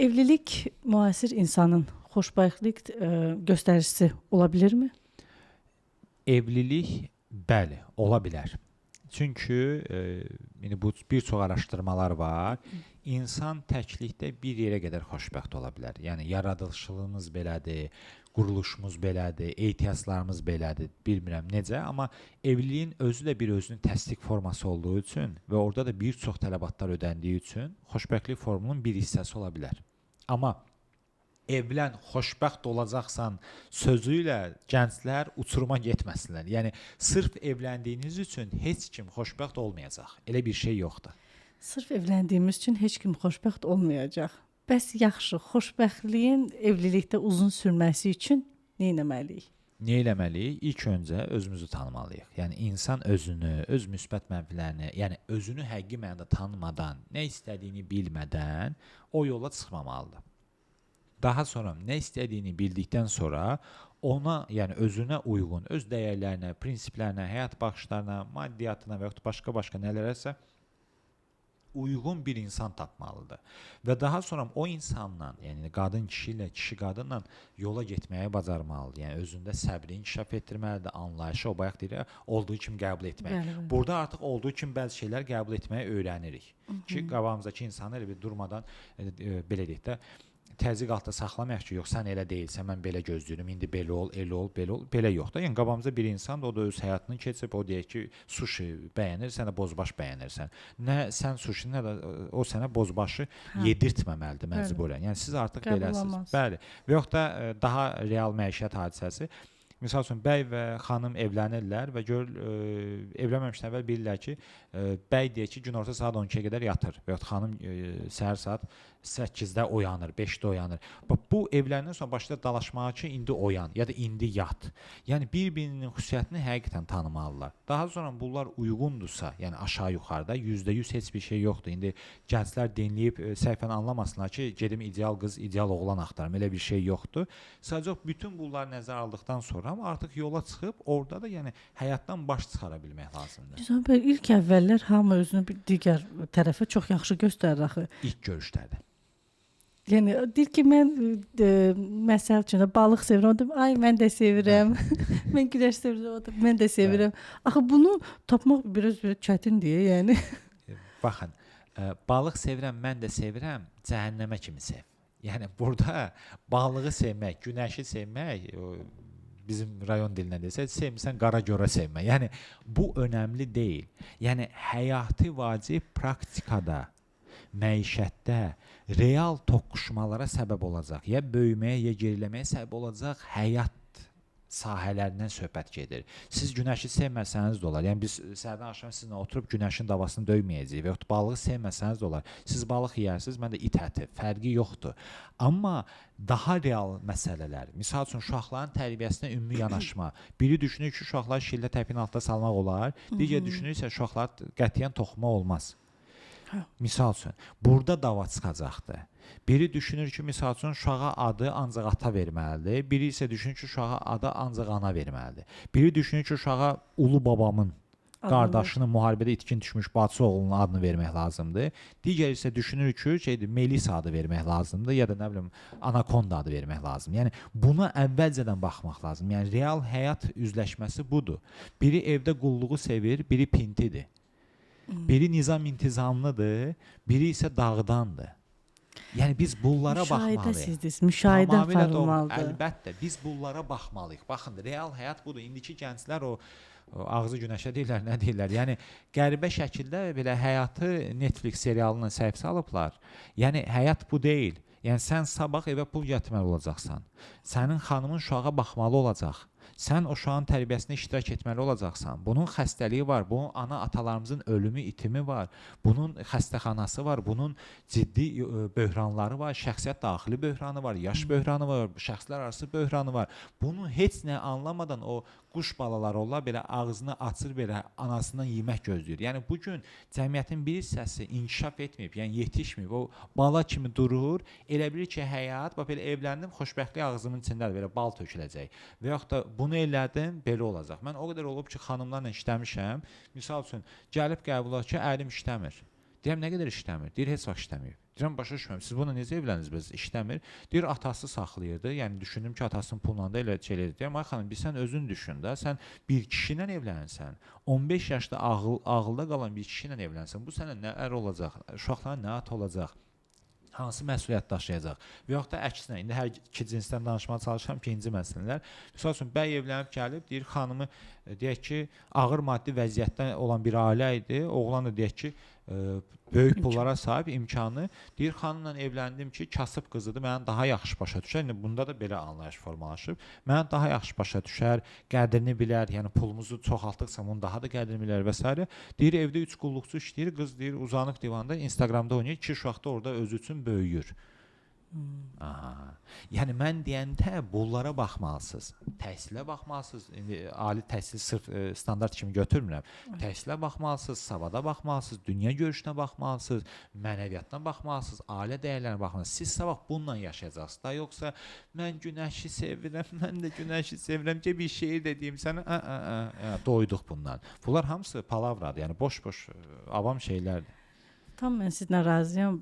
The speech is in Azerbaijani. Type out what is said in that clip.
Evlilik müasir insanın xoşbəxtlik göstəricisi ola bilirmi? Evlilik, bəli, ola bilər. Çünki indi bu bir çox araşdırmalar var. İnsan təklikdə bir yerə qədər xoşbəxt ola bilər. Yəni yaradılışımız belədir, quruluşumuz belədir, ehtiyaclarımız belədir, bilmirəm necə, amma evliliyin özü də bir özünün təsdiq forması olduğu üçün və orada da bir çox tələbatlar ödəndiyi üçün xoşbəxtlik formunun bir hissəsi ola bilər. Amma evlən, xoşbəxt olacaqsan sözü ilə gənclər uçuruma getməsinlər. Yəni sırf evləndiyiniz üçün heç kim xoşbəxt olmayacaq. Elə bir şey yoxdur. Sırf evləndiyimiz üçün heç kim xoşbəxt olmayacaq. Bəs yaxşı, xoşbəxtliyin evlilikdə uzun sürməsi üçün nə etməliyik? Nə etməliyik? İlk öncə özümüzü tanımalıyıq. Yəni insan özünü, öz müsbət mənfilərini, yəni özünü həqiqi mənada tanımadan, nə istədiyini bilmədən o yola çıxmamalıdır. Daha sonra nə istədiyini bildikdən sonra ona, yəni özünə uyğun, öz dəyərlərinə, prinsiplərinə, həyat baxışlarına, maddiyyatına və yaxud başqa nələrəsə uyğun bir insan tapmalıdır. Və daha sonra o insanla, yəni qadın kişi ilə, kişi qadınla yola getməyi bacarmalıdır. Yəni özündə səbri inkişaf etdirməlidir, anlayışı o bayaq deyir, olduğu kimi qəbul etmək. Bəli. Burada artıq olduğu kimi bəzi şeylər qəbul etməyi öyrənirik. Ki qabağımızdakı insanı elə bir durmadan belə deyək də təzyiq altında saxlamayaq ki, yox sən elə deyilsən, mən belə gözləyirəm, indi belə ol, elə ol, belə ol, belə yox da. Yəni qabağımızda bir insan da o da öz həyatını keçib, o deyək ki, sushi bəyənir, sən də bozbaş bəyənirsən. Nə sən sushi, nə də o sənə bozbaşı yedirtməməlidir məcburən. Yəni siz artıq beləsiniz. Bəli. Və yox da daha real məişət hadisəsi. Misal üçün, bəy və xanım evlənirlər və evlənməmişdən əvvəl bilirlər ki, bəy deyək ki, günorta saat 12-yə qədər yatır və yaxud xanım səhər saat 8-də oyanır, 5-də oyanır. Bu evləndən sonra başlayır dalaşmağa ki, indi oyan ya da indi yat. Yəni bir-birinin xüsusiyyətini həqiqətən tanımalılar. Daha sonra bunlar uyğundursa, yəni aşağı-yuxarıda %100 heç bir şey yoxdur. İndi gənclər dinləyib səhvən anlamasınlar ki, gedim ideal qız, ideal oğlan axtarım. Elə bir şey yoxdur. Sadəcə bütün bunları nəzərə aldıqdan sonra amma artıq yola çıxıb orada da yəni həyatdan baş çıxara bilmək lazımdır. Güzel, bəli, ilk əvvəllər hamı özünü bir digər tərəfə çox yaxşı göstərir axı. İlk görüşlərdə. Yəni deyir ki, mən məsəl üçün balıq sevirəm, o da ay mən də sevirəm. Mən güləş sevirəm, o da mən də sevirəm. Axı bunu tapmaq biraz çətindir, yəni. Baxın, balıq sevirəm, mən də sevirəm, cəhənnəmə kimi sev. Yəni burada balığı sevmək, günəşi sevmək, bizim rayon dilinə desək, sevmirsən qara görə sevmə. Yəni bu önəmli deyil. Yəni həyati vacib praktikada, məişətdə real toqquşmalara səbəb olacaq. Ya böyüməyə, ya geriləməyə səbəb olacaq həyat sahələrindən söhbət gedir. Siz günəşi sevməsəniz də olar. Yəni biz səhərdən axşam sizinlə oturub günəşin davasını döyməyəcəyik və yaxud balığı sevməsəniz də olar. Siz balıq yeyirsiniz, mən də it əti. Fərqi yoxdur. Amma daha real məsələlər, misal üçün uşaqların tərbiyəsinə ümumi yanaşma. Biri düşünür ki, uşaqları şillə təpin altında salmaq olar. Digər düşünürsə uşaqlar qətiyyən toxumaq olmaz. Misal üçün, burada dava çıxacaqdır. Biri düşünür ki, misal üçün, uşağa adı ancaq ata verməlidir. Biri isə düşünür ki, uşağa adı ancaq ana verməlidir. Biri düşünür ki, uşağa ulu babamın qardaşının müharibədə itkin düşmüş bacısı oğlunun adını vermək lazımdır. Digər isə düşünür ki, Melisa adı vermək lazımdır ya da nə bilim Anakonda adı vermək lazımdır. Yəni buna əvvəlcədən baxmaq lazım. Yəni real həyat üzləşməsi budur. Biri evdə qulluğu sevir, biri pintidir. Biri nizam-intizamlıdır, biri isə dağdandır. Yəni biz bunlara baxmalıyıq. Müşahidəsizdiniz, müşahidə aparılmalıdır. Əlbəttə, biz bunlara baxmalıyıq. Baxın, real həyat budur. İndiki gənclər o ağzı günəşə deyirlər, nə deyirlər? Yəni qəribə şəkildə belə həyatı Netflix serialına səhv salıblar. Yəni həyat bu deyil. Yəni sən sabah evə pul gətirməli olacaqsan. Sənin xanımın uşağa baxmalı olacaq. Sən o uşağın tərbiyəsində iştirak etməli olacaqsan. Bunun xəstəliyi var, bunun ana-atalarımızın ölümü, itimi var, bunun xəstəxanası var, bunun ciddi böhranları var, şəxsiyyət daxili böhranı var, yaş böhranı var, şəxslər arası böhranı var. Bunu heç nə anlamadan o quş balaları onlar belə ağzını açır, belə anasından yemək gözləyir. Yəni bugün cəmiyyətin bir hissəsi inkişaf etməyib, yəni yetişməyib, o bala kimi durur, elə bilir ki, həyat, bax belə evləndim, xoşbəxtlik ağzımın içindədir, belə bal töküləcək. Və yaxud da bunu elədim, belə olacaq. Mən o qədər olub ki, xanımlarla işləmişəm. Misal üçün, gəlib qəbul ki, əlim işləmir. Deyirəm, nə qədər işləmir? Deyir, heç vaxt işləməyib. Deyirəm, başa düşmürəm. Siz bununla necə evlənirsiniz? İşləmir. Deyir, atası saxlayırdı. Yəni düşündüm ki, atasının pulla da elə şeylər. Deyirəm, ay xanım, bir sən özün düşün də. Sən bir kişi ilə evlənsən. 15 yaşda ağılda qalan bir kişi ilə evlənsən. Bu sənə nə ər olacaq? Uşaqların nə at olacaq? Hansı məsuliyyət daşıyacaq? Və yaxud da əksinə, indi hər iki cinsdən danışmağa çalışıram ki, ikinci məsələlər. Məsəl üçün, bəy evlənib gəlib, deyir, xanımı, deyək ki, ağır maddi vəziyyətdə olan bir ailə idi. Oğlan da deyək ki, böyük pullara sahib imkanı. Deyir, xanımla evləndim ki, kasıb qızıdır, mənə daha yaxşı başa düşər. İndi bunda da belə anlayış formalaşıb. Mənə daha yaxşı başa düşər, qədrini bilər, yəni pulumuzu çoxaltdıqsa onun daha da qədrini bilər və s. Deyir, evdə 3 qulluqçu işləyir, qız deyir, uzanıb divanda, Instagramda oynayır, 2 uşaq da orada özü üçün böyüyür. Aha. Yəni mən deyəndə bunlara baxmalısınız. Təhsilə baxmalısınız. İndi ali təhsil sırf standart kimi götürmürəm. Təhsilə baxmalısınız, savada baxmalısınız, dünya görüşünə baxmalısınız, mənəviyyatına baxmalısınız, ailə dəyərlərinə baxmalısınız. Siz sabah bununla yaşayacaqsınız da, yoxsa mən günəşi sevirəm, mən də günəşi sevirəm ki, bir şeir dediyim sənə, doyduq bundan. Bunlar hamısı palavradır, yəni boş-boş avam şeylərdir. Tam mən sizinlə razıyam.